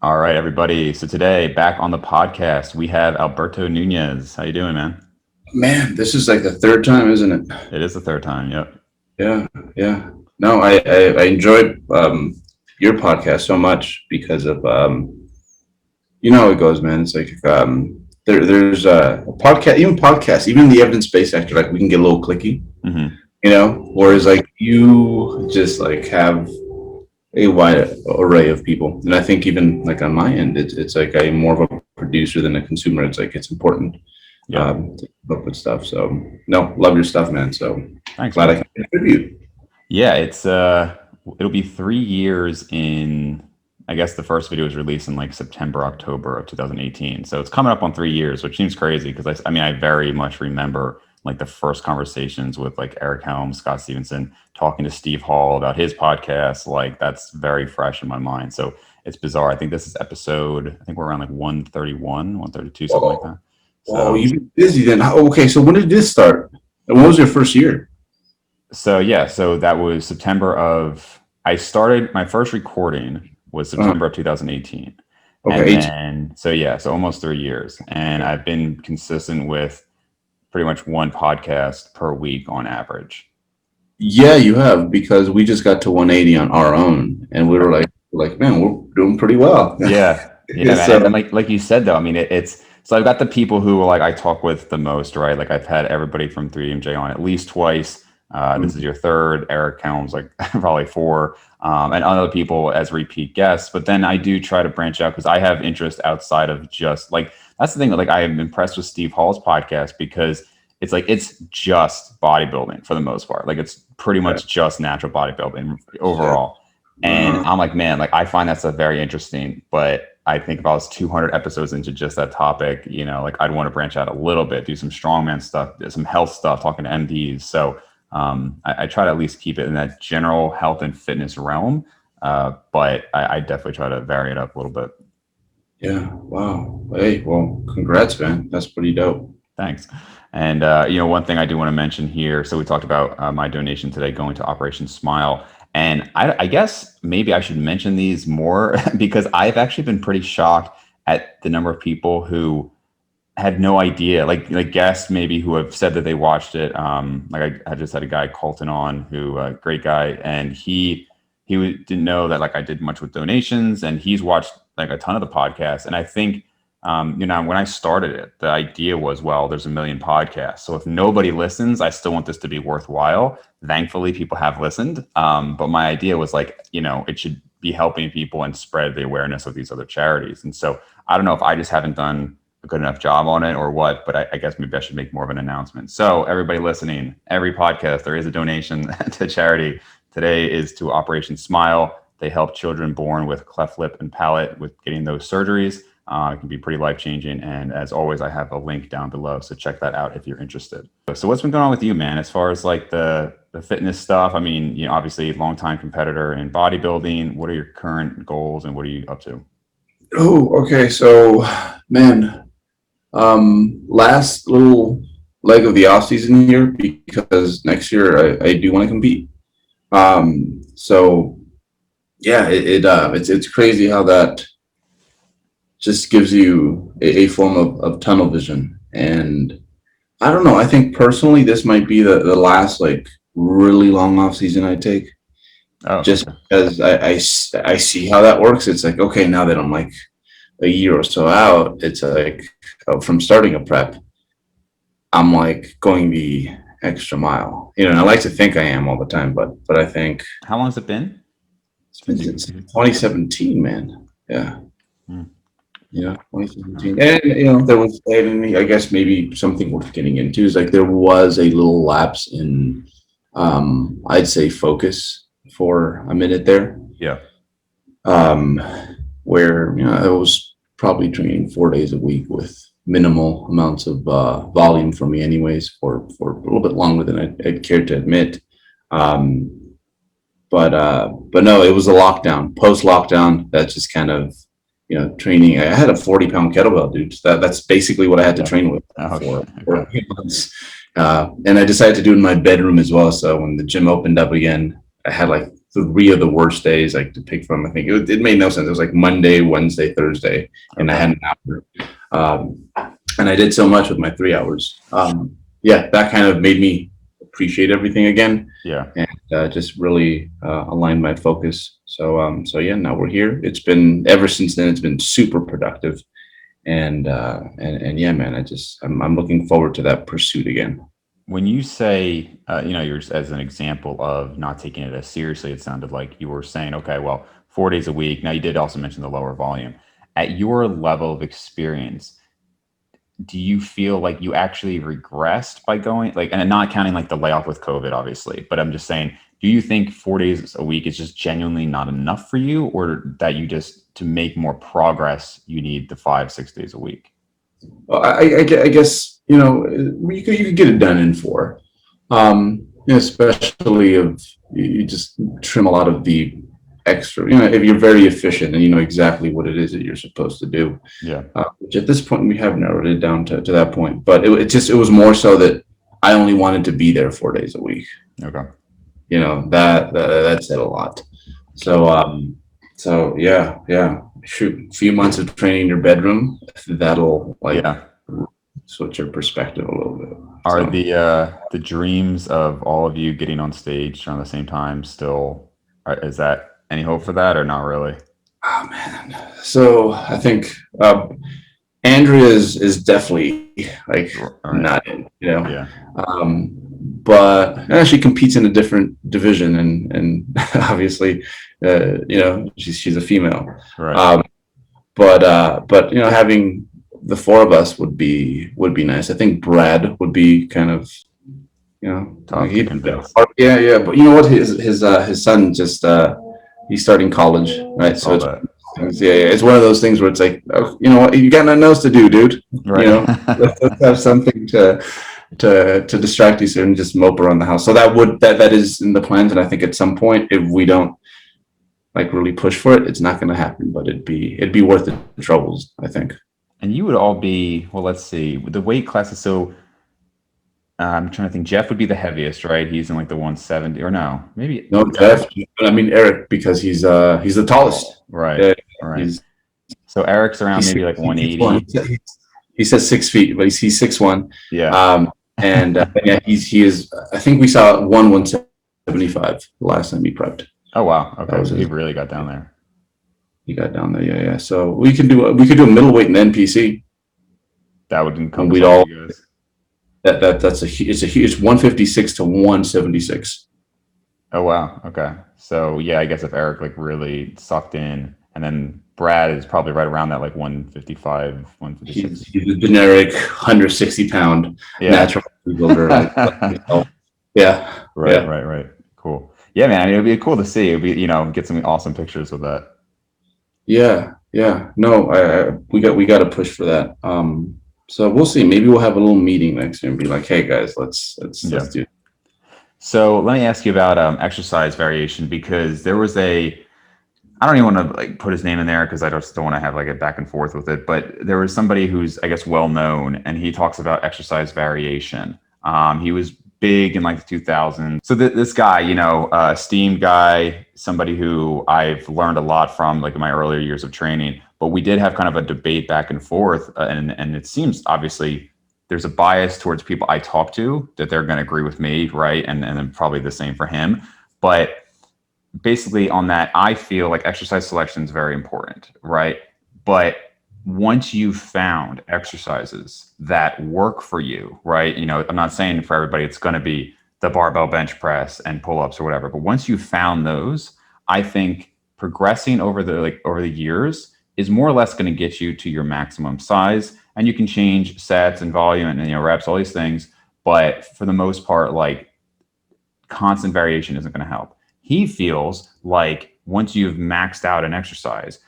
All right, everybody. So today, back on the podcast, we have Alberto Nunez. How you doing, man? Man, this is like the third time, isn't it? It is the third time. Yep. Yeah, yeah. No, I enjoyed your podcast so much because of you know how it goes, man. It's like there's a podcast, even podcasts, even the evidence based sector, like we can get a little clicky, Hmm. Whereas like you just like have a wide array of people, and I think even like on my end, it's like I'm more of a producer than a consumer. It's like it's important Yep. to keep up with stuff. So no, love your stuff, man. So Thanks, glad I man. can contribute. Yeah, it'll be 3 years in. I guess the first video was released in like September, October of 2018. So it's coming up on 3 years, which seems crazy because I mean, I very much remember like the first conversations with like Eric Helms, Scott Stevenson, talking to Steve Hall about his podcast. Like that's very fresh in my mind. So it's bizarre. I think this is episode. I think we're around like 131, 132, something like Whoa, that. whoa, So you've been busy then. Okay, so when did this start? And what was your first year? So that was September of. I started my first recording was Uh, September of 2018, okay, and 18. then so almost 3 years, and I've been consistent with pretty much one podcast per week on average. Yeah, you have because we just got to 180 on our own, and we were like, man, we're doing pretty well. Yeah, yeah, man, and So, like you said though, I mean it's so I've got the people who like I talk with the most, right? Like I've had everybody from 3MJ on at least twice. This is your third. Eric Helms, like probably four, and other people as repeat guests. But then I do try to branch out because I have interest outside of just like that's the thing. Like I am impressed with Steve Hall's podcast because it's like it's just bodybuilding for the most part. Like it's pretty yeah, much just natural bodybuilding yeah. overall. And I'm like, man, like I find that stuff very interesting. But I think if I was 200 episodes into just that topic, like I'd want to branch out a little bit, do some strongman stuff, some health stuff, talking to MDs. So I try to at least keep it in that general health and fitness realm. But I definitely try to vary it up a little bit. Yeah. Wow. Hey, well, congrats, man. That's pretty dope. Thanks. And one thing I do want to mention here. So we talked about my donation today going to Operation Smile, and I guess maybe I should mention these more because I've actually been pretty shocked at the number of people who had no idea, like guests maybe who have said that they watched it. Like I just had a guy Colton on, who great guy, and he didn't know that like I did much with donations, and he's watched like a ton of the podcasts, and I think when I started it, the idea was, well, there's a million podcasts. So if nobody listens, I still want this to be worthwhile. Thankfully, people have listened. But my idea was like, it should be helping people and spread the awareness of these other charities. And so I don't know if I just haven't done a good enough job on it or what, but I guess maybe I should make more of an announcement. So everybody listening, every podcast, there is a donation to charity. Today is to Operation Smile. They help children born with cleft lip and palate with getting those surgeries. It can be pretty life changing. And as always, I have a link down below. So check that out if you're interested. So what's been going on with you, man, as far as like the fitness stuff? I mean, obviously longtime competitor in bodybuilding. What are your current goals and what are you up to? Oh, okay. So, man, last little leg of the off season here because next year I do want to compete. So yeah, it's crazy how that just gives you a form of tunnel vision. And I don't know. I think personally, this might be the last like really long off season I take, Oh, just okay. because I see how that works. It's like, okay, now that I'm like a year or so out, it's like from starting a prep, I'm like going the extra mile. And I like to think I am all the time, but I think How long has it been it's been since since you? 2017, man. Yeah. Hmm. 2017. And, there was, and I guess maybe something worth getting into is like there was a little lapse in, I'd say, focus for a minute there, Yeah. um, where, I was probably training 4 days a week with minimal amounts of volume for me, anyways, for a little bit longer than I'd care to admit. Um, but no, it was a lockdown, post lockdown. That just kind of training. I had a 40-pound kettlebell, dude. That's basically what I had to Yeah. train with Oh, okay. for 8 months. And I decided to do it in my bedroom as well. So when the gym opened up again, I had like three of the worst days like to pick from. I think it made no sense. It was like Monday, Wednesday, Thursday, and I Okay. had an hour. And I did so much with my 3 hours. Yeah, that kind of made me appreciate everything again, Yeah. and just really aligned my focus. So yeah, now we're here. It's been ever since then. It's been super productive, and yeah, man, I'm looking forward to that pursuit again. When you say, you're just as an example of not taking it as seriously, it sounded like you were saying, okay, well, 4 days a week. Now, you did also mention the lower volume. At your level of experience, do you feel like you actually regressed by going, like, and not counting like the layoff with COVID, obviously, but I'm just saying, do you think 4 days a week is just genuinely not enough for you, or that you just, to make more progress, you need the 5, 6 days a week? Well, I guess you could get it done in four. Especially if you just trim a lot of the extra. If you're very efficient and you know exactly what it is that you're supposed to do. Yeah. Which at this point we have narrowed it down to that point. But it was more so that I only wanted to be there 4 days a week. Okay. That said a lot. So so yeah. Shoot, a few months of training in your bedroom, that'll like Yeah. switch your perspective a little bit. Are So, the dreams of all of you getting on stage around the same time still? Is that any hope for that, or not really? oh man. So I think Andrea is definitely like All right. not in. Yeah. Um, but she competes in a different division, and obviously, she's a female. Right. Um, but having the four of us would be nice. I think Brad would be kind of Tough to he'd convince. yeah. But you know what? His son just he's starting college, I right? So saw that. it's one of those things where it's like, oh, you know what? You got nothing else to do, dude. You Right. know, let's have something to distract you so and just mope around the house. So that is in the plans, and I think at some point, if we don't like really push for it, it's not going to happen. But it'd be worth the troubles, I think. And you would all be, well, let's see, the weight classes. So I'm trying to think. Jeff would be the heaviest, right? He's in like the 170, or no, maybe. No, Jeff. I mean Eric, because he's the tallest. Right. Yeah, All right. he's So Eric's around he's maybe like he's one. 180. He says 6 feet, but he's 6'1". Yeah. And yeah, he is. I think we saw 175 the last time he prepped. Oh, wow. That Okay. was So he his. really got down there. He got down there. Yeah. So we could do a middleweight in NPC, That would and encompass we'd all all you guys. that's it's a huge 156 to 176. Oh, wow. Okay. So yeah, I guess if Eric like really sucked in, and then Brad is probably right around that like 155, 156. He's a generic 160-pound Yeah. natural bodybuilder. Like myself. Yeah. Right, Yeah. right, right. Cool. Yeah, man. I mean, it'd be cool to see. It'd be, get some awesome pictures with that. Yeah, yeah. No, we got to push for that. So we'll see. Maybe we'll have a little meeting next year and be like, "Hey guys, let's Yeah. do." So let me ask you about exercise variation, because there was I don't even want to like put his name in there because I just don't want to have like a back and forth with it. But there was somebody who's, I guess, well known, and he talks about exercise variation. He was big in like the 2000s. So this guy, esteemed guy, somebody who I've learned a lot from, like in my earlier years of training. But we did have kind of a debate back and forth, and it seems obviously there's a bias towards people I talk to that they're going to agree with me, right? And then probably the same for him. But basically on that, I feel like exercise selection is very important, right? But once you've found exercises that work for you, right? I'm not saying for everybody it's going to be the barbell bench press and pull-ups or whatever, but once you've found those, I think progressing over the years is more or less going to get you to your maximum size, and you can change sets and volume and reps, all these things, but for the most part, like, constant variation isn't going to help. He feels like once you've maxed out an exercise,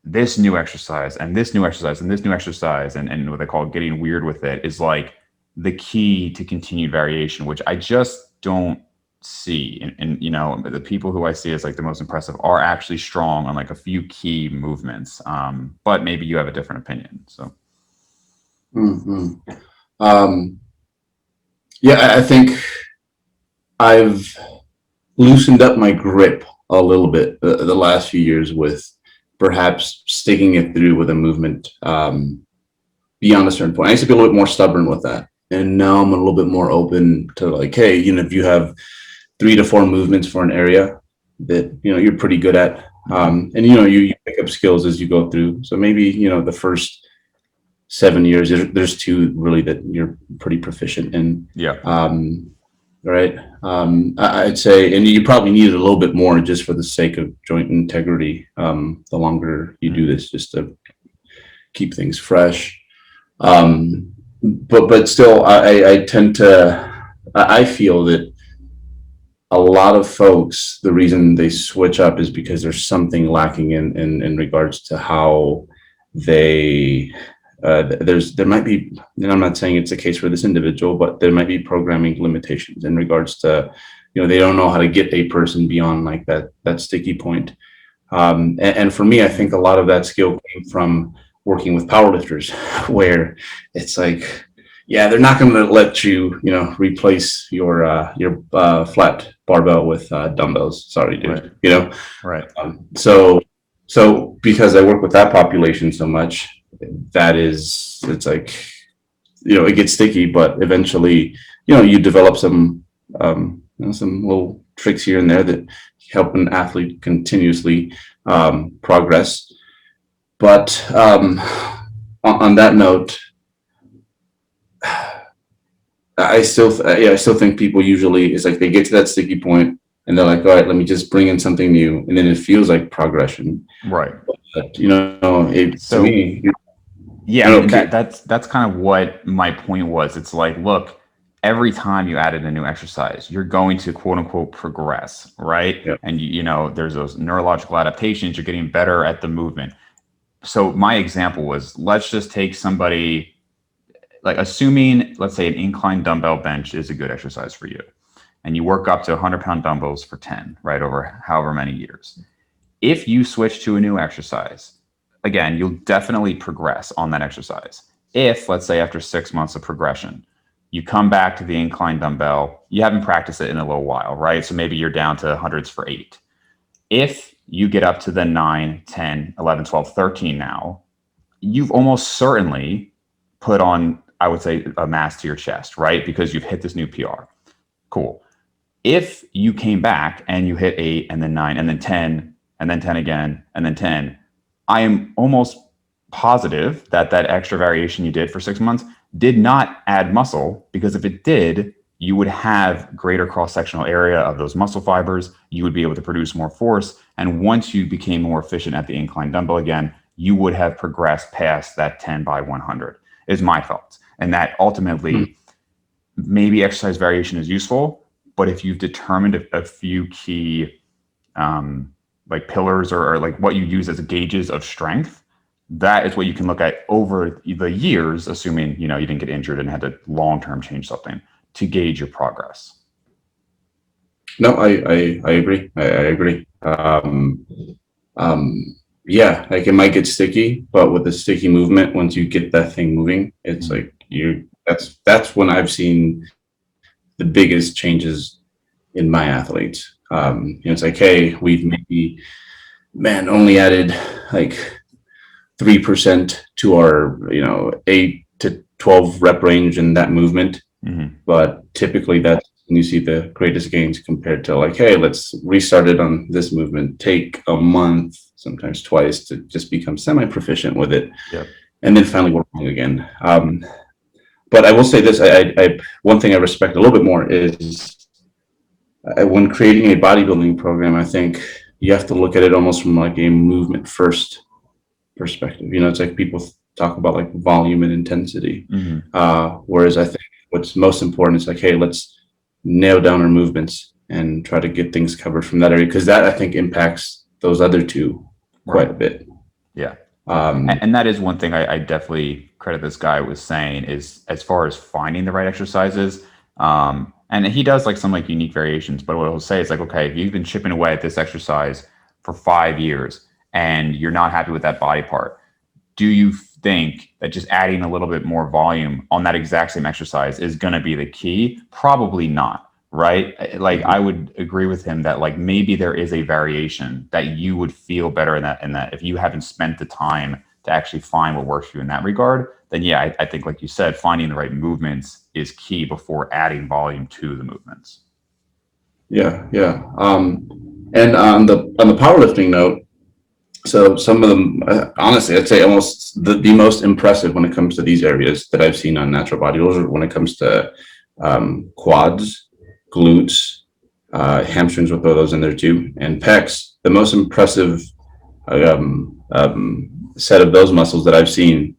this new exercise and this new exercise and this new exercise and what they call getting weird with it is like the key to continued variation, which I just don't see. And the people who I see as like the most impressive are actually strong on like a few key movements. But maybe you have a different opinion. So Hmm. Yeah, I think I've loosened up my grip a little bit the last few years with perhaps sticking it through with a movement beyond a certain point. I used to be a little bit more stubborn with that. And now I'm a little bit more open to like, hey, if you have 3 to 4 movements for an area that, you're pretty good at, and, you pick up skills as you go through. So maybe, the first 7 years, there's 2 really that you're pretty proficient in. Yeah. Right. I'd say, and you probably need it a little bit more just for the sake of joint integrity. The longer you do this, just to keep things fresh. But still, I tend to, I feel that a lot of folks, the reason they switch up is because there's something lacking in regards to how they, there might be, and I'm not saying it's the case for this individual, but there might be programming limitations in regards to, they don't know how to get a person beyond like that sticky point. And for me, I think a lot of that skill came from working with powerlifters, where it's like, yeah, they're not going to let you, replace your flat barbell with dumbbells. Sorry, dude. Right. So because I work with that population so much, it's like, it gets sticky, but eventually, you develop some little tricks here and there that help an athlete continuously progress. But on that note, I still think people usually, it's like they get to that sticky point and they're like, all right, let me just bring in something new, and then it feels like progression. Right. But to me, yeah, I mean, that's kind of what my point was. It's like, look, every time you added a new exercise, you're going to quote unquote progress, right? Yep. And there's those neurological adaptations. You're getting better at the movement. So my example was, let's just take somebody, like assuming, let's say an incline dumbbell bench is a good exercise for you, and you work up to 100-pound dumbbells for 10, right, over however many years. If you switch to a new exercise, again, you'll definitely progress on that exercise. If, let's say, after 6 months of progression, you come back to the incline dumbbell, you haven't practiced it in a little while, right? So maybe you're down to hundreds for 8. If you get up to the 9, 10, 11, 12, 13 now, you've almost certainly put on, I would say, a mass to your chest, right? Because you've hit this new PR. Cool. If you came back and you hit 8 and then 9 and then 10 and then 10 again and then 10, I am almost positive that extra variation you did for 6 months did not add muscle, because if it did, you would have greater cross-sectional area of those muscle fibers. You would be able to produce more force. And once you became more efficient at the incline dumbbell again, you would have progressed past that 10 by 100, is my thoughts. And that ultimately, maybe exercise variation is useful, but if you've determined a few key like pillars or like what you use as gauges of strength, that is what you can look at over the years, assuming you didn't get injured and had to long-term change something, to gauge your progress. No, I agree. I agree. Yeah, like it might get sticky, but with the sticky movement, once you get that thing moving, it's like that's when I've seen the biggest changes in my athletes. It's like, hey, we've maybe, only added like 3% to our, 8 to 12 rep range in that movement. Mm-hmm. But typically that's when you see the greatest gains, compared to like, hey, let's restart it on this movement, take a month, sometimes twice, to just become semi-proficient with it. Yep. And then finally working again. But I will say this, I one thing I respect a little bit more is when creating a bodybuilding program, I think you have to look at it almost from like a movement first perspective. It's like people talk about like volume and intensity. Mm-hmm. Whereas I think what's most important is like, hey, let's nail down our movements and try to get things covered from that area, because that I think impacts those other two quite a bit. Yeah. And that is one thing I definitely credit this guy with saying, is as far as finding the right exercises. And he does like some like unique variations, but what he'll say is like, okay, if you've been chipping away at this exercise for 5 years and you're not happy with that body part, do you think that just adding a little bit more volume on that exact same exercise is going to be the key? Probably not. right? Like Mhm. I would agree with him that like maybe there is a variation that you would feel better in that if you haven't spent the time to actually find what works for you in that regard, then yeah, I think like you said, finding the right movements is key before adding volume to the movements. Yeah, yeah. And on the powerlifting note, so some of them, honestly, I'd say almost the most impressive when it comes to these areas that I've seen on natural bodybuilders, when it comes to quads, glutes, hamstrings, we'll throw those in there too, and pecs. The most impressive set of those muscles that I've seen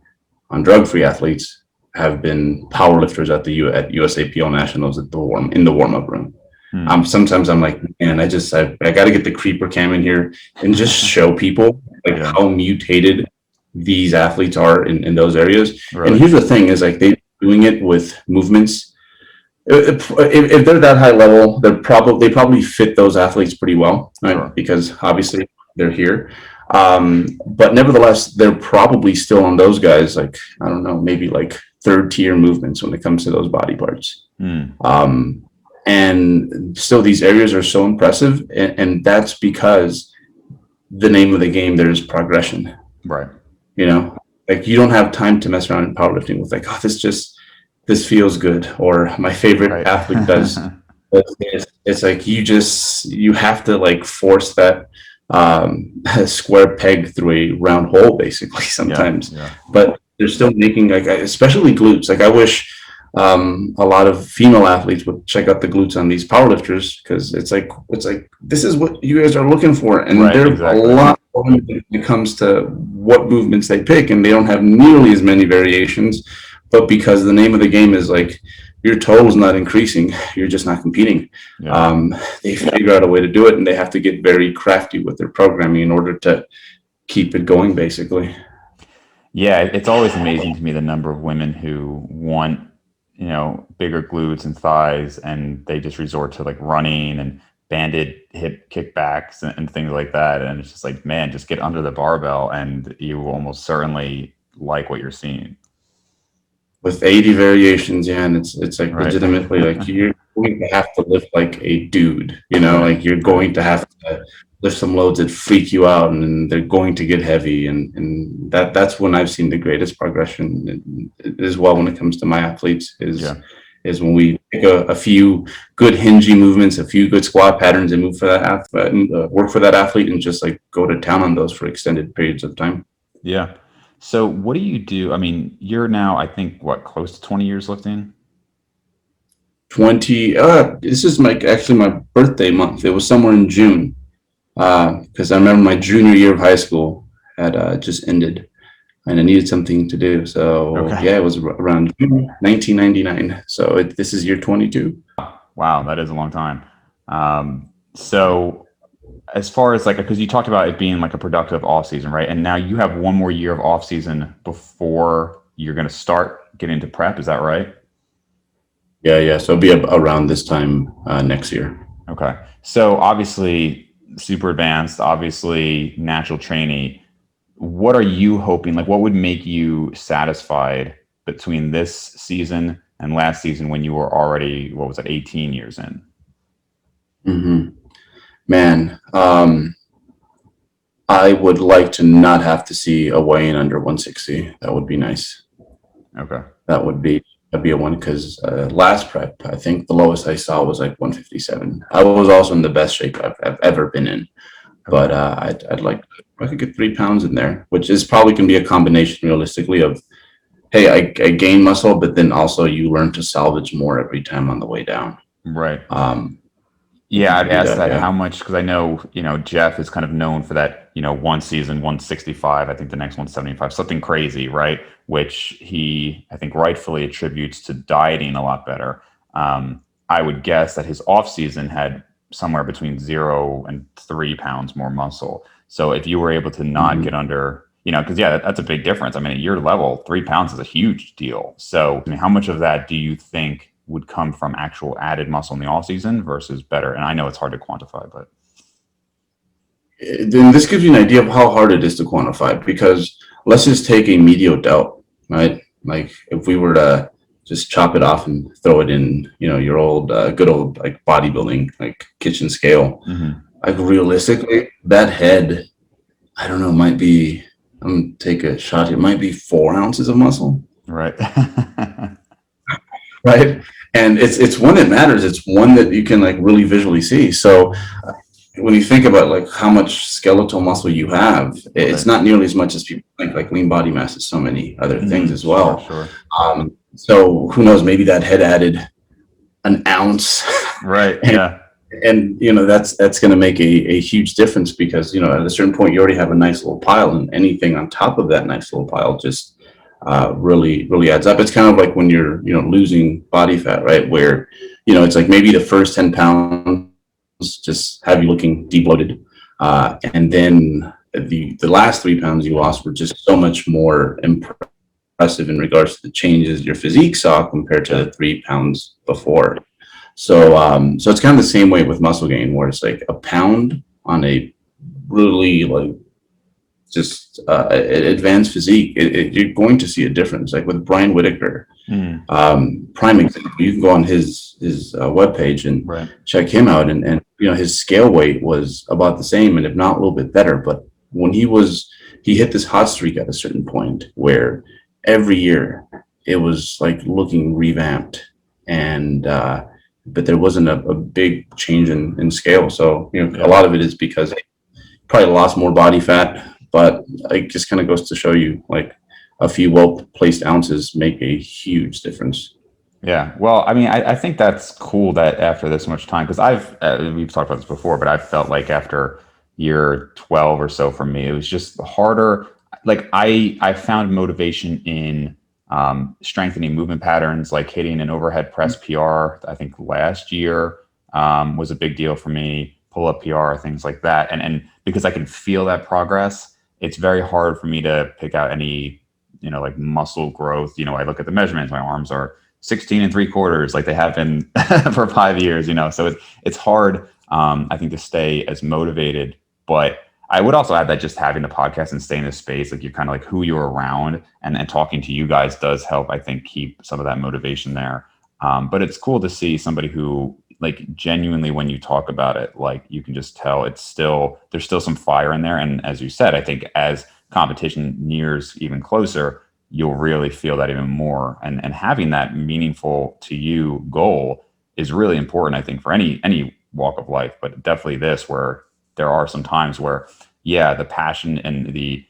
on drug-free athletes have been powerlifters at at USAPL Nationals at the warm up room. Hmm. Sometimes I'm like, man, I got to get the creeper cam in here and just show people like Yeah, how mutated these athletes are in those areas. And really. here's the thing: is like they doing it with movements. If they're that high level, they probably fit those athletes pretty well, right? Sure. Because obviously they're here. But nevertheless, they're probably still on those guys, like, I don't know, maybe like third tier movements when it comes to those body parts. Hmm. Um, and still, these areas are so impressive. And that's because the name of the game there is progression. Right. You know, like you don't have time to mess around in powerlifting with like, oh, this feels good, or my favorite Right. athlete does this. It's like you have to like force that square peg through a round hole basically Yeah. sometimes, Yeah. but they're still making like, especially glutes. Like I wish a lot of female athletes would check out the glutes on these powerlifters, because it's like this is what you guys are looking for, and Right. they're a Exactly. lot when it comes to what movements they pick, and they don't have nearly as many variations. But because the name of the game is like your total's not increasing, you're just not competing. Yeah. Um, they figure out a way to do it, and they have to get very crafty with their programming in order to keep it going, basically. Yeah, it's always amazing to me the number of women who want, bigger glutes and thighs, and they just resort to like running and banded hip kickbacks and things like that. And it's just like, man, just get under the barbell, and you will almost certainly like what you're seeing. With 80 variations, yeah, and it's like Right. legitimately like you're going to have to lift like a dude, Right. like you're Right. going to have to lift some loads that freak you out, and they're going to get heavy, and that's when I've seen the greatest progression as well when it comes to my athletes Yeah. is when we pick a few good hingy movements, a few good squat patterns, and move for that work for that athlete, and just like go to town on those for extended periods of time. Yeah. So what do you do? I mean, you're now, I think, what, close to 20 years lifting? 20, this is my actually my birthday month. It was somewhere in June, because I remember my junior year of high school had just ended, and I needed something to do. So Okay. yeah, it was around June 1999. So this is year 22. Wow, that is a long time. So as far as like, because you talked about it being like a productive off season, right? And now you have one more year of off season before you're going to start getting into prep. Is that right? Yeah, yeah. So it'll be around this time next year. Okay. So obviously super advanced, obviously natural trainee. What are you hoping? Like, what would make you satisfied between this season and last season when you were already, what was it, 18 years in? Hmm. Man, I would like to not have to see a weigh-in under 160. That would be nice. Okay. That would be that'd be a one, because last prep, I think the lowest I saw was like 157. I was also in the best shape I've ever been in, but Okay. I'd like, if I could get 3 pounds in there, which is probably going to be a combination realistically of, hey, I gain muscle, but then also you learn to salvage more every time on the way down. Right. Um, Yeah, Looking to I'd do ask that, that yeah. how much, because I know, Jeff is kind of known for that, one season, 165. I think the next one's 75, something crazy, right? Which he, I think, rightfully attributes to dieting a lot better. I would guess that his off season had somewhere between 0 and 3 pounds more muscle. So if you were able to not Mhm. get under, because yeah, that's a big difference. I mean, at your level, 3 pounds is a huge deal. So I mean, how much of that do you think would come from actual added muscle in the off season versus better? And I know it's hard to quantify, but Then this gives you an idea of how hard it is to quantify, because let's just take a medial delt, right? Like if we were to just chop it off and throw it in, your old, good old like bodybuilding, like kitchen scale. Hmm. Like realistically, that head, I don't know, might be, I'm gonna take a shot here, might be 4 ounces of muscle, Right. right? And it's one that matters. It's one that you can like really visually see. So when you think about like how much skeletal muscle you have, it's Right. not nearly as much as people think. Like lean body mass is so many other things Hmm. as Sure, well. sure. So who knows? Maybe that head added an ounce, Right. and Yeah. that's going to make a huge difference because at a certain point you already have a nice little pile, and anything on top of that nice little pile just really adds up. It's kind of like when you're losing body fat, right? Where it's like maybe the first 10 pounds just have you looking de-bloated, and then the last 3 pounds you lost were just so much more impressive in regards to the changes your physique saw compared to Yeah. the 3 pounds before. So it's kind of the same way with muscle gain, where it's like a pound on a really like just advanced physique, you're going to see a difference. Like with Brian Whitaker, Mm. prime example. You can go on his webpage and Right. check him out, and his scale weight was about the same, and if not a little bit better. But when he hit this hot streak at a certain point where every year it was like looking revamped, and but there wasn't a big change in scale. So a Yeah. lot of it is because probably lost more body fat, but it just kind of goes to show you like a few well placed ounces make a huge difference. Yeah. Well, I mean, I think that's cool that after this much time, because we've talked about this before, but I felt like after year 12 or so for me, it was just harder. Like I found motivation in strengthening movement patterns, like hitting an overhead press PR. I think last year was a big deal for me. Pull up PR, things like that, and because I can feel that progress, it's very hard for me to pick out any like muscle growth. I look at the measurements. My arms are 16 and 3/4 like they have been for 5 years, so it's hard, I think, to stay as motivated. But I would also add that just having the podcast and staying in this space, like you're kind of like who you're around, and talking to you guys does help, I think, keep some of that motivation there. But it's cool to see somebody who, like, genuinely, when you talk about it, like you can just tell there's still some fire in there. And as you said, I think as competition nears even closer, you'll really feel that even more. And having that meaningful to you goal is really important, I think, for any walk of life, but definitely this, where there are some times where, yeah, the passion and the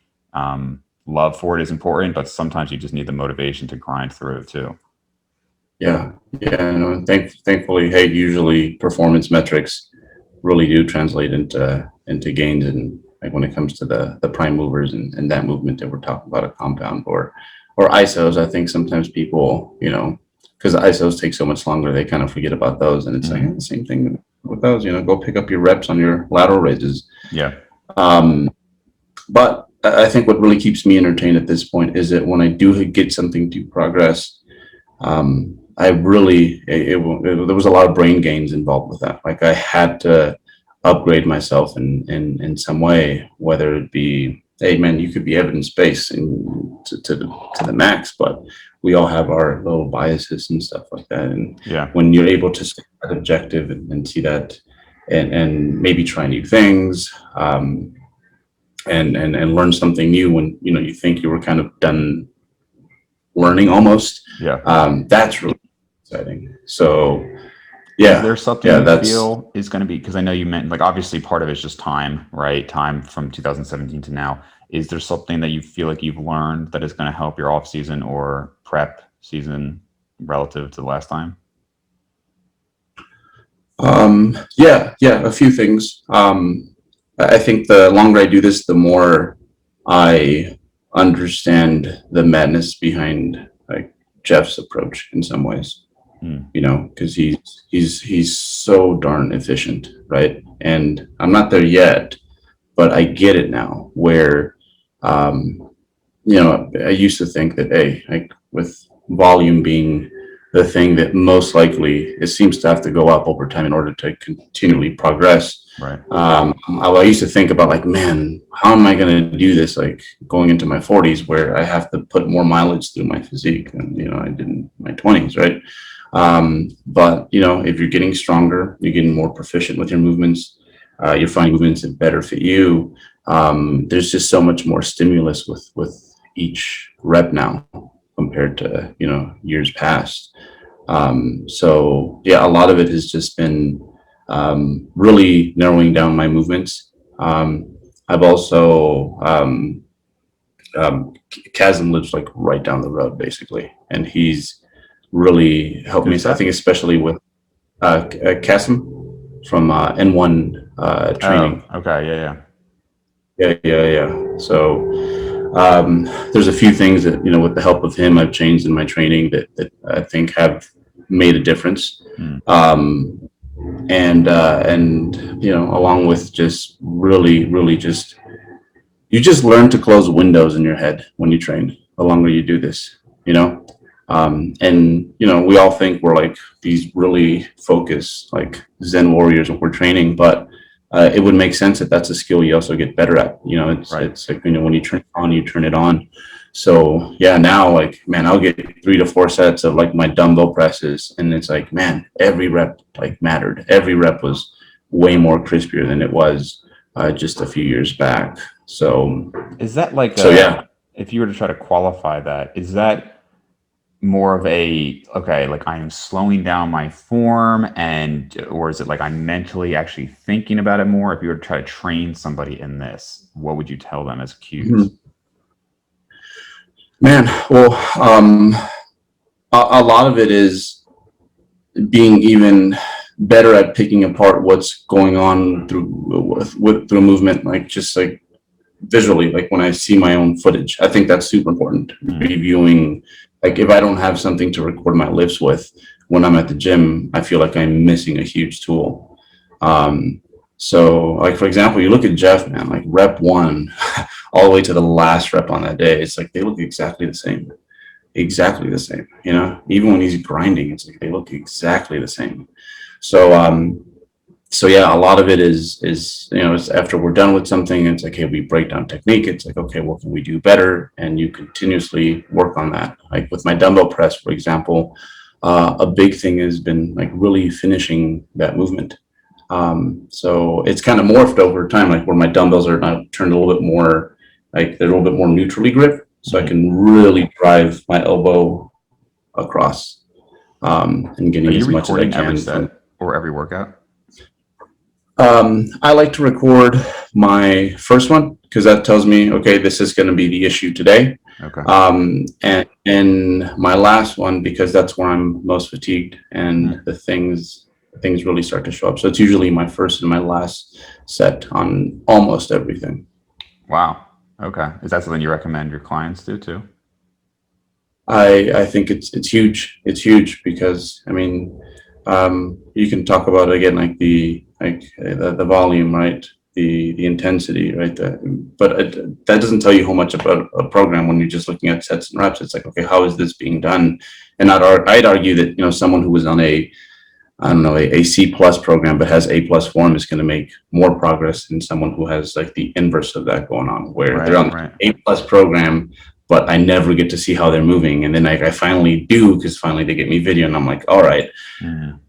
love for it is important, but sometimes you just need the motivation to grind through it too. Yeah, yeah. No, thankfully, hey, usually performance metrics really do translate into gains, and like when it comes to the prime movers and that movement that we're talking about, a compound or ISOs. I think sometimes people, because the ISOs take so much longer, they kind of forget about those, and it's like Hmm. the same thing with those. Go pick up your reps on your lateral raises. Yeah. Um, but I think what really keeps me entertained at this point is that when I do get something to progress, I really there was a lot of brain gains involved with that. Like I had to upgrade myself in some way, whether it be, hey man, you could be evidence based and to the max, but we all have our little biases and stuff like that. And Yeah. when you're able to stay that objective and see that, and maybe try new things, and learn something new when you think you were kind of done learning almost, Yeah. that's really exciting. So Is there yeah, something yeah, you that's feel is going to be, because I know you meant, like, obviously part of it's just time, right? Time from 2017 to now. Is there something that you feel like you've learned that is going to help your off season or prep season relative to the last time? yeah, a few things. I think the longer I do this, the more I understand the madness behind like Jeff's approach in some ways. Hmm. Because he's so darn efficient, right? And I'm not there yet, but I get it now. Where I used to think that, hey, like with volume being the thing that most likely it seems to have to go up over time in order to continually progress. Right. I used to think about like, man, how am I going to do this? Like going into my 40s where I have to put more mileage through my physique than, I did in my 20s. Right. But if you're getting stronger, you're getting more proficient with your movements, you're finding movements that better fit you. There's just so much more stimulus with each rep now compared to, years past. So yeah, a lot of it has just been really narrowing down my movements. I've also Chasm lives like right down the road, basically, and he's really helped me. Who's So I that? think especially with Chasm from N1 Oh, training. okay. Yeah, yeah. Yeah. So there's a few things that with the help of him, I've changed in my training that I think have made a difference. Hmm. And along with just really just you just learn to close windows in your head when you train. The longer you do this, and we all think we're like these really focused like Zen warriors when we're training, but it would make sense that that's a skill you also get better at. Right. It's like when you turn it on, you turn it on. So yeah, now like man, I'll get 3 to 4 sets of like my dumbbell presses, and it's like man, every rep like mattered. Every rep was way more crispier than it was just a few years back. So Is that like so yeah. if you were to try to qualify that, is that more of a, okay, like I am slowing down my form, or is it like I'm mentally actually thinking about it more? If you were to try to train somebody in this, what would you tell them as cues? Man, well, a lot of it is being even better at picking apart what's going on through a movement, like just like visually, like when I see my own footage. I think that's super important. Reviewing, like if I don't have something to record my lifts with when I'm at the gym, I feel like I'm missing a huge tool. So like for example, you look at Jeff, man, like rep 1 all the way to the last rep on that day, it's like they look exactly the same. Exactly the same, even when he's grinding, it's like they look exactly the same. So so yeah, a lot of it is it's after we're done with something, it's like, hey, we break down technique. It's like, okay, what can we do better? And you continuously work on that. Like with my dumbbell press, for example, a big thing has been like really finishing that movement. So it's kind of morphed over time, like where my dumbbells are now turned a little bit more, like they're a little bit more neutrally gripped, so I can really drive my elbow across, and Are getting you as much as I recording every can from. set or every workout? I like to record my first one because that tells me, okay, this is going to be the issue today. Okay. And my last one, because that's where I'm most fatigued and the things really start to show up. So it's usually my first and my last set on almost everything. Wow. Okay. Is that something you recommend your clients do too? I think it's huge. It's huge because I mean, you can talk about again like the volume, right? The intensity, right? That doesn't tell you how much about a program when you're just looking at sets and reps. It's like, okay, how is this being done? And I'd argue that someone who was on I don't know, a C plus program but has A plus form is going to make more progress than someone who has like the inverse of that going on, where they're on Right. A plus program, but I never get to see how they're moving. And then I finally do, because finally they get me video and I'm like, all right,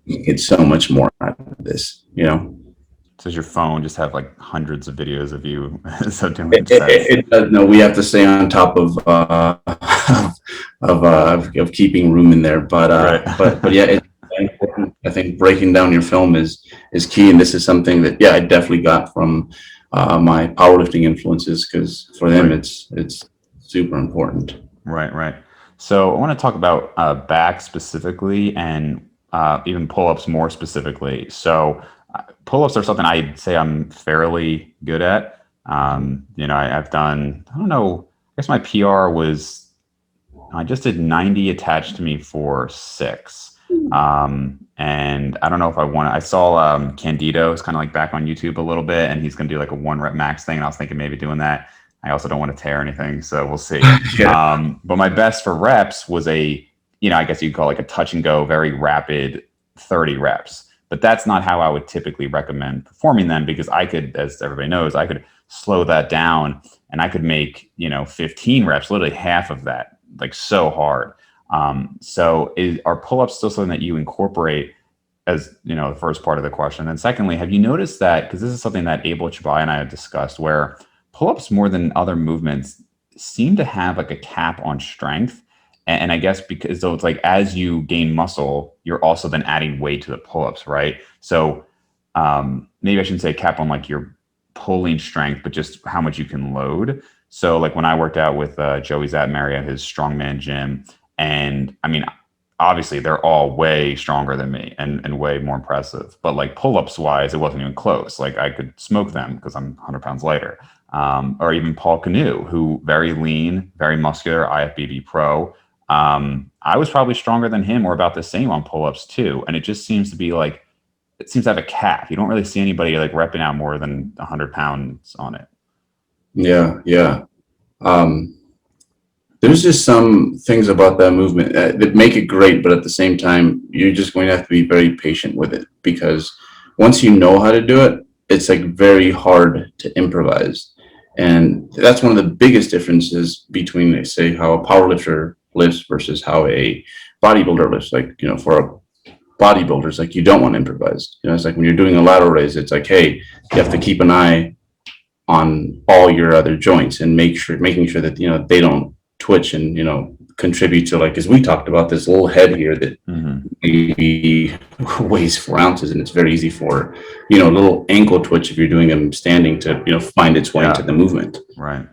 it's so much more out of this. Does your phone just have like hundreds of videos of you so doing sets? It does. No, we have to stay on top of of keeping room in there. Right. But yeah, it's important. I think breaking down your film is key, and this is something that I definitely got from my powerlifting influences, because for them Right. it's super important. Right. So I want to talk about back specifically, and even pull-ups more specifically. So pull-ups are something I'd say I'm fairly good at. I've done, I don't know, I guess my PR was, I just did 90 attached to me for 6. And I don't know if I saw Candido is kind of like back on YouTube a little bit, and he's going to do like a 1 rep max thing. And I was thinking maybe doing that. I also don't want to tear anything, so we'll see. But my best for reps was I guess you'd call it like a touch and go, very rapid 30 reps. but that's not how I would typically recommend performing them, because I could, as everybody knows, I could slow that down and I could make, 15 reps, literally half of that, like so hard. Are pull-ups still something that you incorporate as, the first part of the question? And secondly, have you noticed that, because this is something that Abel Chabai and I have discussed, where pull-ups more than other movements seem to have like a cap on strength. And I guess because, so it's like, as you gain muscle, you're also then adding weight to the pull-ups, right? So maybe I shouldn't say cap on like your pulling strength, but just how much you can load. So like when I worked out with Joey Zatmary at his strongman gym, and I mean, obviously they're all way stronger than me and way more impressive, but like pull-ups wise, it wasn't even close. Like I could smoke them because I'm 100 pounds lighter. Or even Paul Canoe, who very lean, very muscular, IFBB pro. I was probably stronger than him, or about the same on pull-ups too. And it just seems to be like, it seems to have a cap. You don't really see anybody like repping out more than 100 pounds on it. Yeah, yeah. There's just some things about that movement that make it great, but at the same time, you're just going to have to be very patient with it, because once you know how to do it, it's like very hard to improvise. And that's one of the biggest differences between, say, how a powerlifter lifts versus how a bodybuilder lifts. Like, for a bodybuilder, it's like you don't want to improvise. It's like when you're doing a lateral raise, it's like, hey, you have to keep an eye on all your other joints and making sure that they don't twitch and contribute to, like, as we talked about, this little head here that maybe weighs 4 ounces, and it's very easy for a little ankle twitch if you're doing them standing to find its way into the movement, right?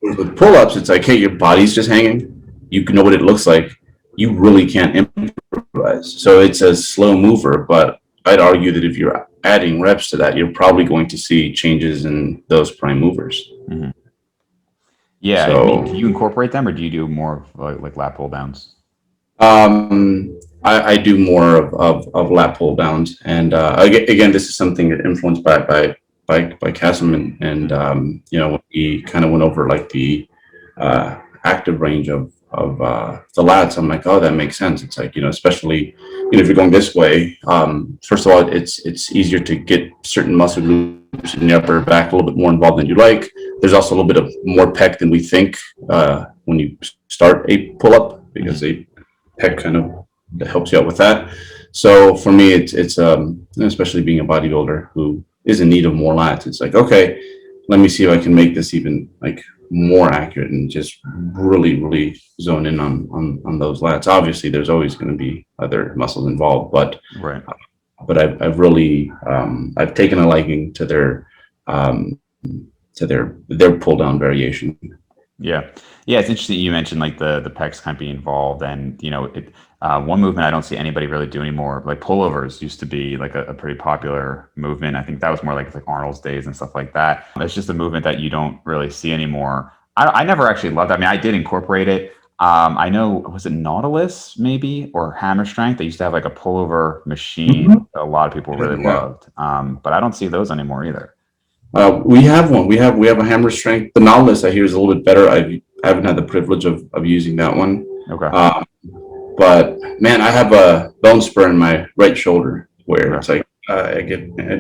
With pull-ups, it's like, hey, your body's just hanging, you know what it looks like, you really can't improvise. So it's a slow mover, but I'd argue that if you're adding reps to that, you're probably going to see changes in those prime movers. Yeah. I mean, do you incorporate them, or do you do more of like lat pull downs? I do more of lat pull downs, and again, this is something that influenced by Kasim, and when he kind of went over like the active range of the lats, I'm like, oh, that makes sense. It's like, especially if you're going this way, first of all, it's easier to get certain muscle groups in the upper back a little bit more involved than you like. There's also a little bit of more pec than we think when you start a pull-up, because a pec kind of helps you out with that. So for me, it's especially being a bodybuilder who is in need of more lats, it's like, okay, let me see if I can make this even like more accurate and just really zone in on those lats. Obviously, there's always going to be other muscles involved, but right. But I've really I've taken a liking to their pull down variation. Yeah. It's interesting you mentioned like the pecs kind of be involved, and one movement I don't see anybody really do anymore. Like pullovers used to be like a pretty popular movement. I think that was more like Arnold's days and stuff like that. It's just a movement that you don't really see anymore. I never actually loved that. I mean, I did incorporate it. I know, was it Nautilus maybe, or Hammer Strength? They used to have like a pullover machine that a lot of people really loved. But I don't see those anymore either. We have one. We have a Hammer Strength. The Nautilus I hear is a little bit better. I haven't had the privilege of using that one. Okay. But man, I have a bone spur in my right shoulder where it's like I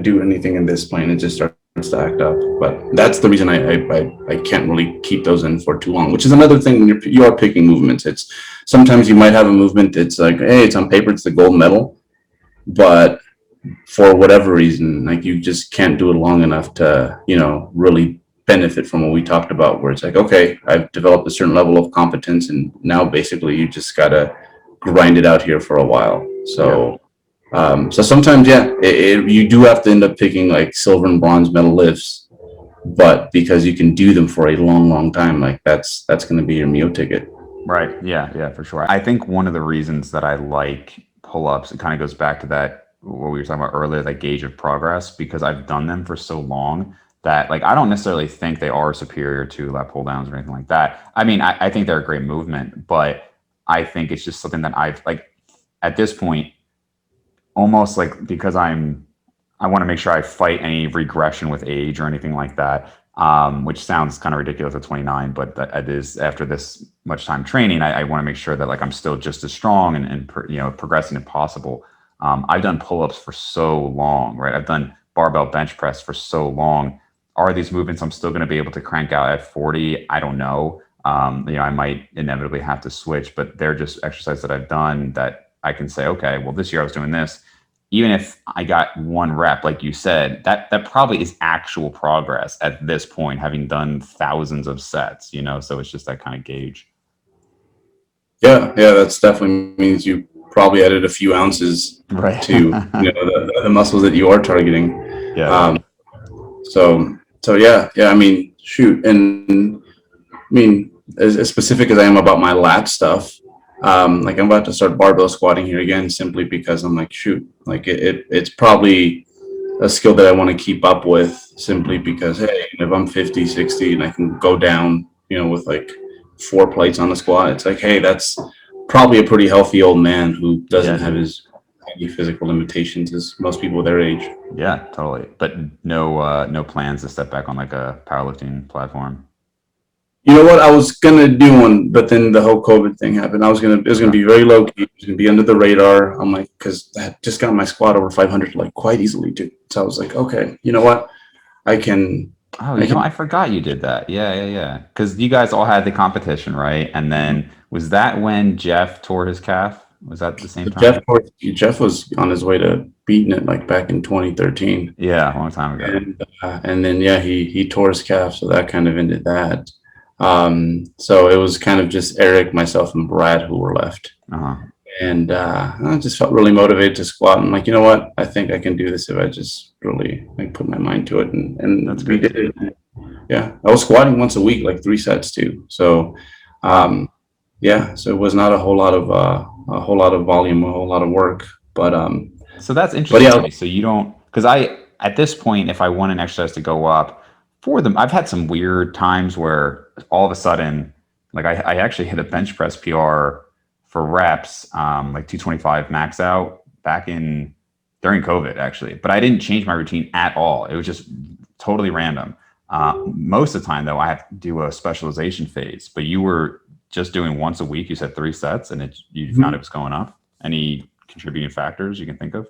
do anything in this plane, it just starts to act up. But that's the reason I can't really keep those in for too long. Which is another thing when you are picking movements. It's sometimes you might have a movement that's like, hey, it's on paper, it's the gold medal, but for whatever reason, like you just can't do it long enough to really benefit from what we talked about, where it's like, okay, I've developed a certain level of competence, and now basically you just gotta grind it out here for a while. So so sometimes you do have to end up picking like silver and bronze medal lifts, but because you can do them for a long time, like that's going to be your meal ticket. Right. Yeah, for sure. I think one of the reasons that I like pull-ups, it kind of goes back to that, what we were talking about earlier, that gauge of progress, because I've done them for so long that like I don't necessarily think they are superior to lat pull downs or anything like that. I mean, I think they're a great movement, but I think it's just something that I've like at this point, almost like, because I want to make sure I fight any regression with age or anything like that. Which sounds kind of ridiculous at 29, but it is, after this much time training, I want to make sure that like I'm still just as strong and progressing if possible. I've done pull-ups for so long, right? I've done barbell bench press for so long. Are these movements I'm still going to be able to crank out at 40? I don't know. I might inevitably have to switch, but they're just exercises that I've done that I can say, okay, well, this year I was doing this. Even if I got one rep, like you said, that probably is actual progress at this point, having done thousands of sets, so it's just that kind of gauge. Yeah, that's definitely means you probably added a few ounces Right. to the muscles that you are targeting. Yeah. Um, so yeah. I mean, shoot, and I mean, as specific as I am about my lat stuff, like I'm about to start barbell squatting here again, simply because I'm like, shoot, like it's probably a skill that I want to keep up with, simply because, hey, if I'm 50, 60 and I can go down, with like 4 plates on a squat, it's like, hey, that's probably a pretty healthy old man who Yeah, doesn't have dude. as many physical limitations as most people their age. Yeah, totally. But no plans to step back on like a powerlifting platform. You know what? I was gonna do one, but then the whole COVID thing happened. It was gonna Okay. be very low key. It was gonna be under the radar. I'm like, because I just got my squat over 500 like quite easily too. So I was like, okay, you know what? I can, Oh, I can. I forgot you did that. Yeah. Because you guys all had the competition, right? And then was that when Jeff tore his calf? Was that the same Jeff, time? Jeff was on his way to beating it like back in 2013, Yeah, a long time ago. and then yeah, he tore his calf, so that kind of ended that. So it was kind of just Eric, myself, and Brad who were left. Uh-huh. And I just felt really motivated to squat. I'm like, you know what? I think I can do this if I just really like put my mind to it. That's And we great to did hear. it. Yeah, I was squatting once a week, like 3 sets too. So Wow. yeah, so it was not a whole lot of volume, a whole lot of work. But So that's but interesting yeah, to me. So you don't, because at this point, if I want an exercise to go up for them, I've had some weird times where all of a sudden, like I actually hit a bench press PR for reps, like 225 max out back in during COVID, actually. But I didn't change my routine at all. It was just totally random. Most of the time, though, I have to do a specialization phase. But you were just doing once a week. You said 3 sets, and you found it was going up. Any contributing factors you can think of?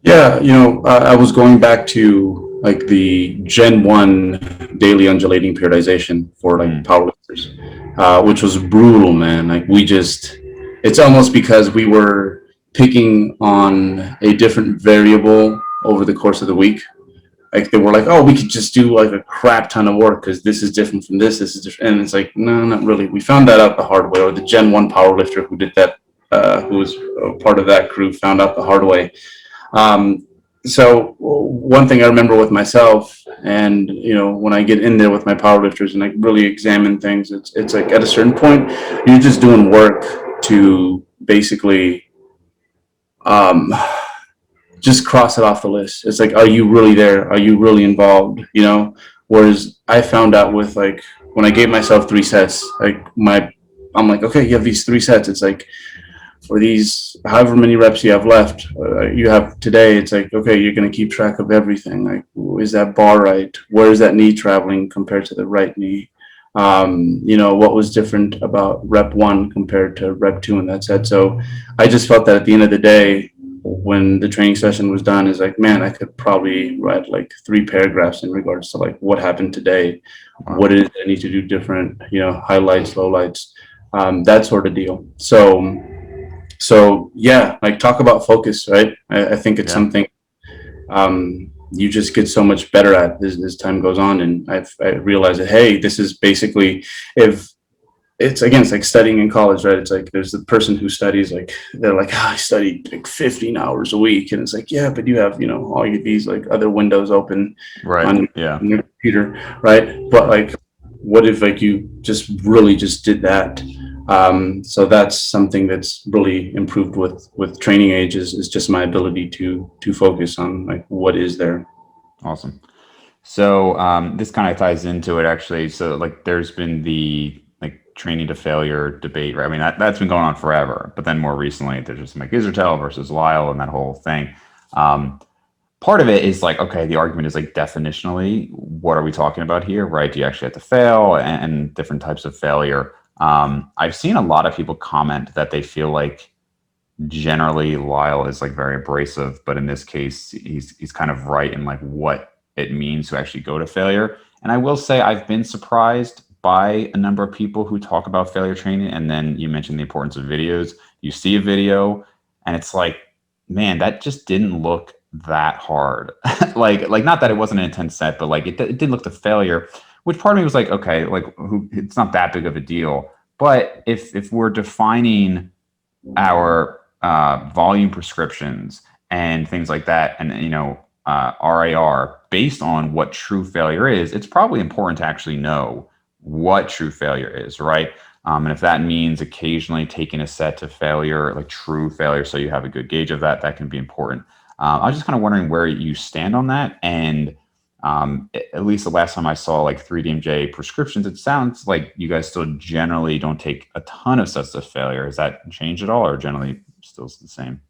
yeah, I was going back to like the Gen 1 daily undulating periodization for like Mm, powerlifters, which was brutal, man. Like it's almost because we were picking on a different variable over the course of the week. Like they were like, oh, we could just do like a crap ton of work because this is different from this is different. And it's like, no, not really. We found that out the hard way, or the Gen 1 powerlifter who did that, who was a part of that crew, found out the hard way. um, so one thing I remember with myself, and when I get in there with my powerlifters and I really examine things, it's like at a certain point, you're just doing work to basically um, just cross it off the list. It's like, are you really there? Are you really involved? Whereas I found out with like when I gave myself 3 sets, I'm like, okay, you have these 3 sets. It's like, for these however many reps you have left, you have today, it's like, okay, you're going to keep track of everything. Like, is that bar right? Where is that knee traveling compared to the right knee? What was different about rep 1 compared to rep 2 in that set? So I just felt that at the end of the day, when the training session was done, is like, man, I could probably write like 3 paragraphs in regards to like what happened today, wow. what it is I need to do different, highlights, lowlights, that sort of deal. So yeah, like talk about focus, right? I think it's Yeah. something you just get so much better at as time goes on, and I realized that, hey, this is basically, if it's again, it's like studying in college, right? It's like there's the person who studies, like they're like, oh, I studied like 15 hours a week, and it's like, yeah, but you have all these like other windows open Right. on Yeah. your computer, right? But like, what if like you just really just did that? So that's something that's really improved with training age, is just my ability to focus on like what is there. Awesome. So this kind of ties into it actually. So like there's been the like training to failure debate, right? I mean that's been going on forever, but then more recently there's just like Isertel versus Lyle and that whole thing. Um, Part of it is like, okay, the argument is like definitionally, what are we talking about here, right? Do you actually have to fail and different types of failure? I've seen a lot of people comment that they feel like generally Lyle is like very abrasive, but in this case, he's kind of right in like what it means to actually go to failure. And I will say I've been surprised by a number of people who talk about failure training. And then you mentioned the importance of videos. You see a video, and it's like, man, that just didn't look that hard. Like not that it wasn't an intense set, but like it did look to failure. Which part of me was like, okay, like it's not that big of a deal. But if we're defining our volume prescriptions and things like that, and RAR based on what true failure is, it's probably important to actually know what true failure is, right? And if that means occasionally taking a set to failure, like true failure, so you have a good gauge of that, that can be important. I was just kind of wondering where you stand on that, and at least the last time I saw like 3DMJ prescriptions, it sounds like you guys still generally don't take a ton of sets to failure. Has that changed at all, or generally still the same?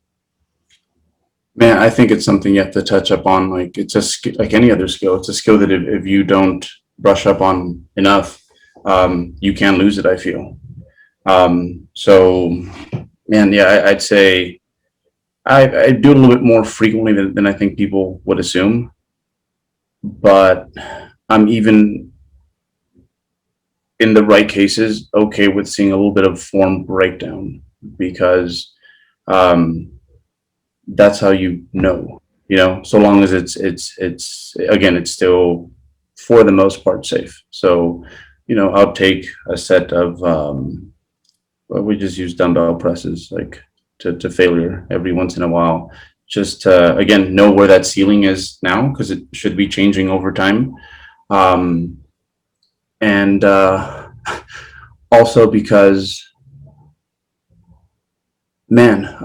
Man, I think it's something you have to touch up on. Like it's like any other skill. It's a skill that if you don't brush up on enough, you can lose it. I feel. So, man, yeah, I'd say I do it a little bit more frequently than I think people would assume. But I'm even in the right cases okay with seeing a little bit of form breakdown because um, that's how so long as it's again, it's still for the most part safe. So, I'll take a set of, well, we just use dumbbell presses like to failure every once in a while, just to, again, know where that ceiling is now, because it should be changing over time. Um, and Also because, man,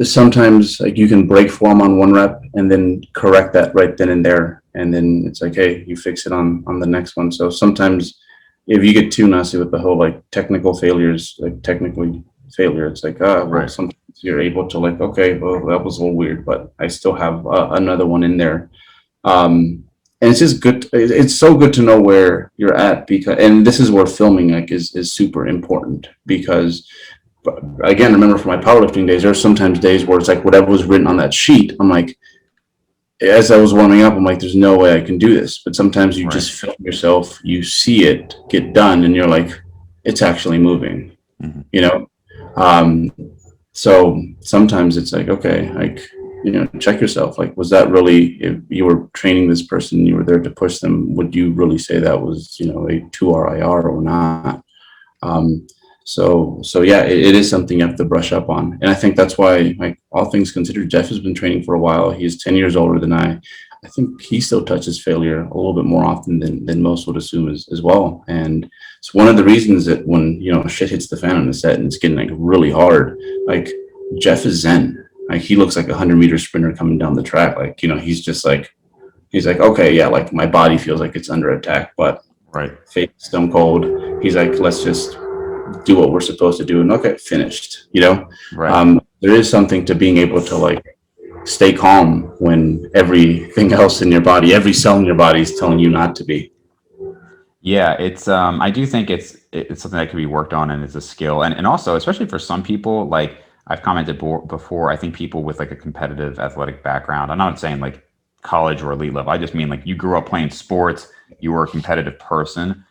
sometimes like you can break form on one rep and then correct that right then and there, and then it's like, hey, you fix it on the next one. So sometimes if you get too nasty with the whole like technical failures, like technically failure, it's like, well, Right. sometimes you're able to like, okay, well, that was a little weird, but I still have another one in there. And it's just good. It's so good to know where you're at, because, and this is where filming like is super important, because, but again, remember from my powerlifting days, there's sometimes days where it's like whatever was written on that sheet, I'm like, as I was warming up, I'm like, there's no way I can do this. But sometimes you Right. just film yourself, you see it get done, and you're like, it's actually moving, Mm-hmm. you know? Um, so sometimes it's like, okay, like, check yourself. Like, was that really, if you were training this person, you were there to push them, would you really say that was, a 2 RIR or not? Um, so yeah, it is something you have to brush up on. And I think that's why, like, all things considered, Jeff has been training for a while. He's 10 years older than I. I think he still touches failure a little bit more often than most would assume as well. And it's one of the reasons that when, shit hits the fan on the set and it's getting like really hard, like Jeff is zen. Like he looks like a 100-meter sprinter coming down the track. Like, he's just like, he's like, okay, yeah, like my body feels like it's under attack, but Right. fake stone cold. He's like, let's just do what we're supposed to do and okay, finished. Right. There is something to being able to like stay calm when everything else in your body, every cell in your body is telling you not to be. Yeah, it's I do think it's something that can be worked on, and it's a skill. And also, especially for some people, like I've commented before, I think people with like a competitive athletic background, I'm not saying like college or elite level. I just mean like you grew up playing sports, you were a competitive person.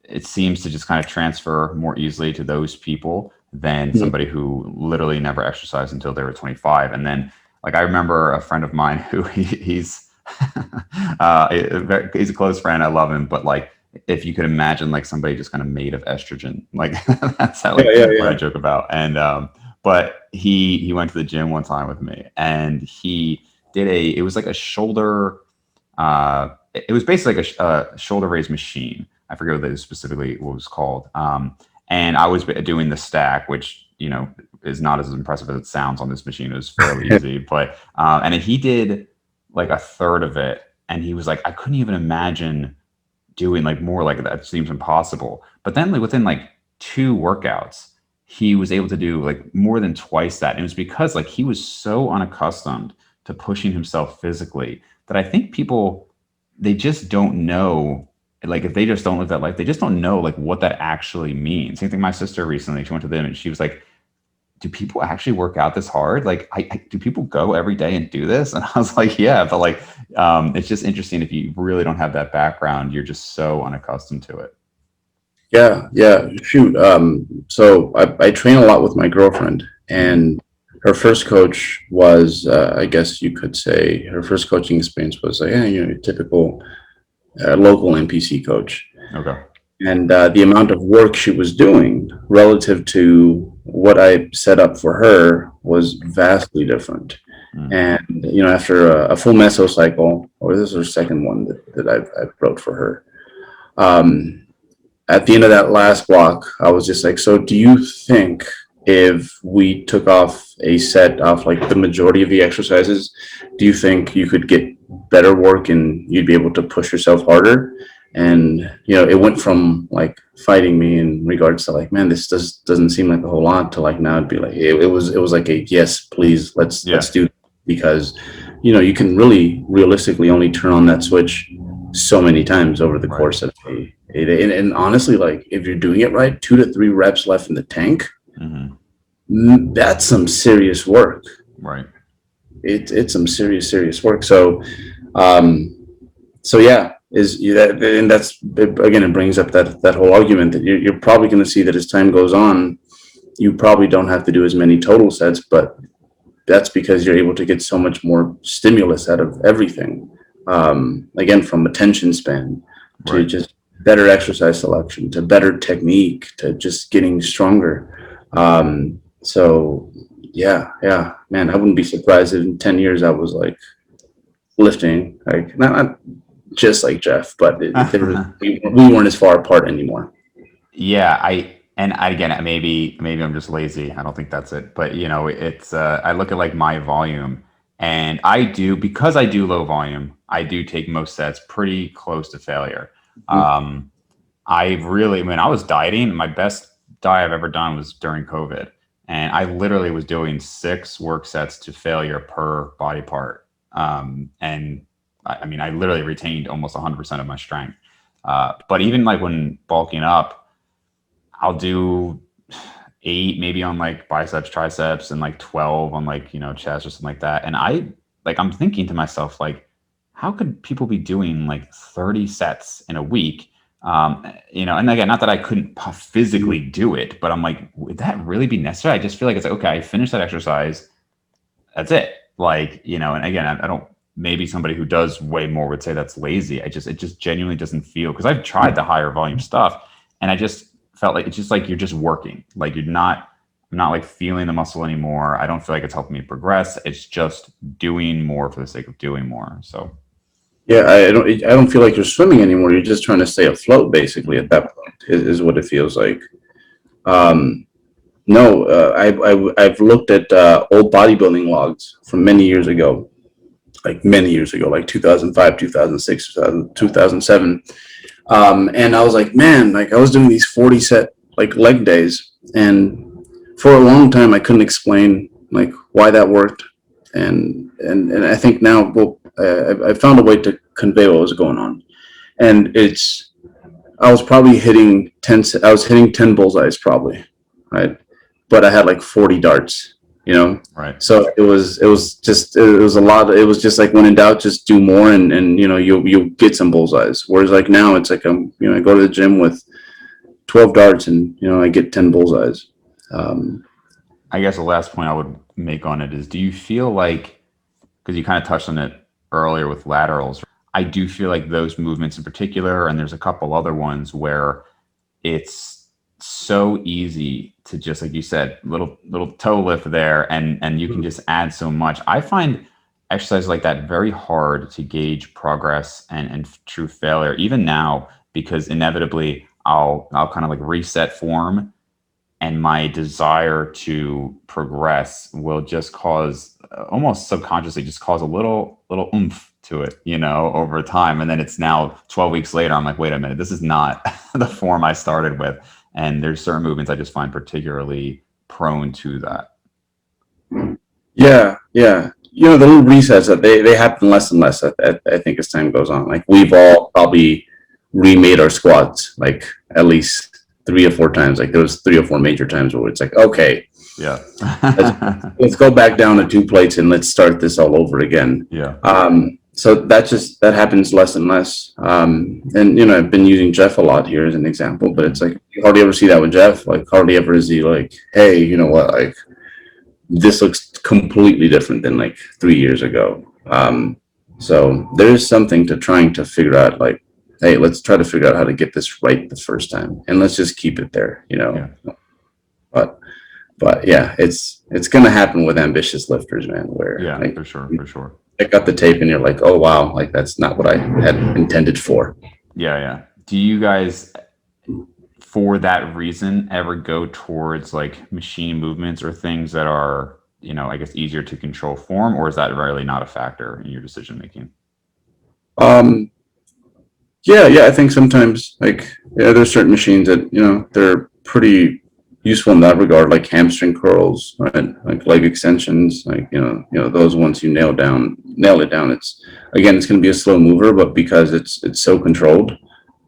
It seems to just kind of transfer more easily to those people than somebody who literally never exercised until they were 25. And then like I remember a friend of mine who he's he's a close friend. I love him, but like if you could imagine like somebody just kind of made of estrogen, like that's how Yeah, like yeah, what I yeah. joke about. And but he went to the gym one time with me, and he did it was like a shoulder. It was basically like a shoulder raise machine. I forget what it was specifically what it was called. And I was doing the stack, which is not as impressive as it sounds on this machine. It was fairly easy, but and then he did like a third of it, and he was like, I couldn't even imagine doing like more like that. It seems impossible. But then like within like two workouts, he was able to do like more than twice that. And it was because like he was so unaccustomed to pushing himself physically that I think people they just don't know like if they just don't live that life, they just don't know like what that actually means. Same thing. My sister recently, she went to them and she was like, do people actually work out this hard? Like, do people go every day and do this? And I was like, yeah, but like, it's just interesting if you really don't have that background, you're just so unaccustomed to it. Yeah, yeah. Shoot. So I train a lot with my girlfriend, Mm-hmm. and her first coach was, I guess you could say, her first coaching experience was like, yeah, your typical local NPC coach. Okay. And the amount of work she was doing relative to what I set up for her was vastly different. Mm. And after a full meso cycle, or this is her second one that I've wrote for her. Um, at the end of that last block, I was just like, so do you think if we took off a set off like the majority of the exercises, do you think you could get better work and you'd be able to push yourself harder? And it went from like fighting me in regards to like, man, this doesn't seem like a whole lot, to like now it'd be like it was like a yes, please, let's Yeah. do it. Because you can really realistically only turn on that switch so many times over the Right. course of a day. And honestly, like if you're doing it right, 2 to 3 reps left in the tank, Mm-hmm. that's some serious work. Right. It's some serious work. Um, so yeah, and that's again, it brings up that whole argument that you're probably going to see that as time goes on, you probably don't have to do as many total sets, but that's because you're able to get so much more stimulus out of everything. Again, from attention span to Right. just better exercise selection to better technique to just getting stronger. So yeah, man, I wouldn't be surprised if in 10 years I was like lifting, like not just like Jeff, but we weren't as far apart anymore. Yeah, again, maybe I'm just lazy. I don't think that's it. But it's I look at like my volume, and because I do low volume, I do take most sets pretty close to failure. Um, when I was dieting, my best diet I've ever done was during COVID, and I literally was doing 6 work sets to failure per body part. And I mean, I literally retained almost 100% of my strength. But even like when bulking up, I'll do 8 maybe on like biceps, triceps, and like 12 on like, chest or something like that. And I'm thinking to myself, like, how could people be doing like 30 sets in a week? And again, not that I couldn't physically do it, but I'm like, would that really be necessary? I just feel like it's like, okay, I finished that exercise. That's it. Like, and again, I don't, maybe somebody who does way more would say that's lazy. It just genuinely doesn't feel, because I've tried the higher volume stuff and I just felt like it's just like you're just working. Like I'm not like feeling the muscle anymore. I don't feel like it's helping me progress. It's just doing more for the sake of doing more. So, Yeah, I don't feel like you're swimming anymore. You're just trying to stay afloat, basically. At mhm. that point, is what it feels like. Um, no, I've looked at old bodybuilding logs from many years ago, like 2005, 2006, 2007. And I was like, man, like I was doing these 40 set like leg days, and for a long time I couldn't explain like why that worked, and I think now, well, I found a way to convey what was going on, and I was probably hitting 10. I was hitting 10 bullseyes probably, right? But I had like 40 darts, you know. Right. So it was a lot. It was just like when in doubt, just do more, and you'll get some bullseyes. Whereas like now, it's like I go to the gym with 12 darts, and I get 10 bullseyes. Um, I guess the last point I would make on it is, do you feel like, because you kind of touched on it earlier with laterals, I do feel like those movements in particular, and there's a couple other ones where it's so easy to just, like you said, little toe lift there, and you can just add so much. I find exercises like that very hard to gauge progress and true failure, even now, because inevitably I'll kind of like reset form, and my desire to progress will just cause, almost subconsciously, just cause a little oomph to it, over time. And then it's now 12 weeks later, I'm like, wait a minute, this is not the form I started with. And there's certain movements I just find particularly prone to that. yeah, yeah. The little resets that they happen less and less. I think as time goes on, like we've all probably remade our squats like at least 3 or 4 times. Like there was 3 or 4 major times where it's like, okay, Yeah. let's, let's go back down to 2 plates and let's start this all over again. Yeah. So that happens less and less. And I've been using Jeff a lot here as an example, but it's like you hardly ever see that with Jeff. Like hardly ever is he like, hey, you know what, like this looks completely different than like 3 years ago. So there's something to trying to figure out, like, hey, let's try to figure out how to get this right the first time, and let's just keep it there, Yeah. But yeah, it's gonna happen with ambitious lifters, man. Where Yeah, like for sure. For sure. pick up the tape and you're like, oh wow, like that's not what I had intended for. Yeah. Yeah. Do you guys, for that reason, ever go towards like machine movements or things that are, I guess easier to control form, or is that really not a factor in your decision making? Um, yeah, I think sometimes like there's certain machines that they're pretty useful in that regard, like hamstring curls, right? Like leg extensions, like those ones you nail it down. It's going to be a slow mover, but because it's so controlled,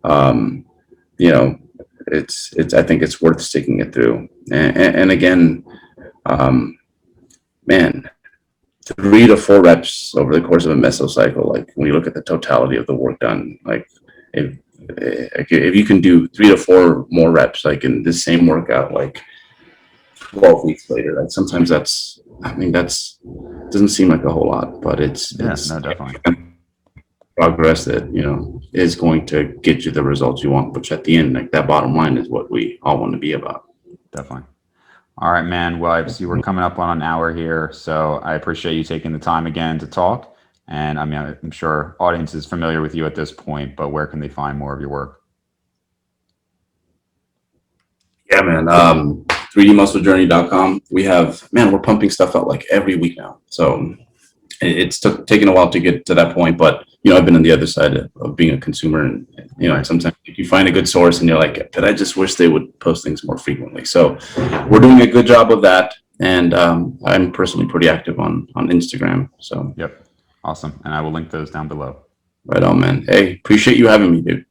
um, you know, it's I think it's worth sticking it through. And again, um, man, 3 to 4 reps over the course of a mesocycle, like when you look at the totality of the work done, like if if you can do 3 to 4 more reps, like in the same workout, like 12 weeks later, like sometimes that's doesn't seem like a whole lot, but it's No, definitely. progress that is going to get you the results you want, which at the end, like that bottom line is what we all want to be about. Definitely. All right, man. Well, I see we're coming up on an hour here, so I appreciate you taking the time again to talk. And I mean, I'm sure audience is familiar with you at this point, but where can they find more of your work? Yeah, man. 3dmusclejourney.com. We're pumping stuff out like every week now. So it's taken a while to get to that point, but I've been on the other side of being a consumer, and Right. sometimes you find a good source and you're like, did I just wish they would post things more frequently? So we're doing a good job of that, and I'm personally pretty active on Instagram. So Yep. Awesome. And I will link those down below. right on, man. Hey, appreciate you having me, dude.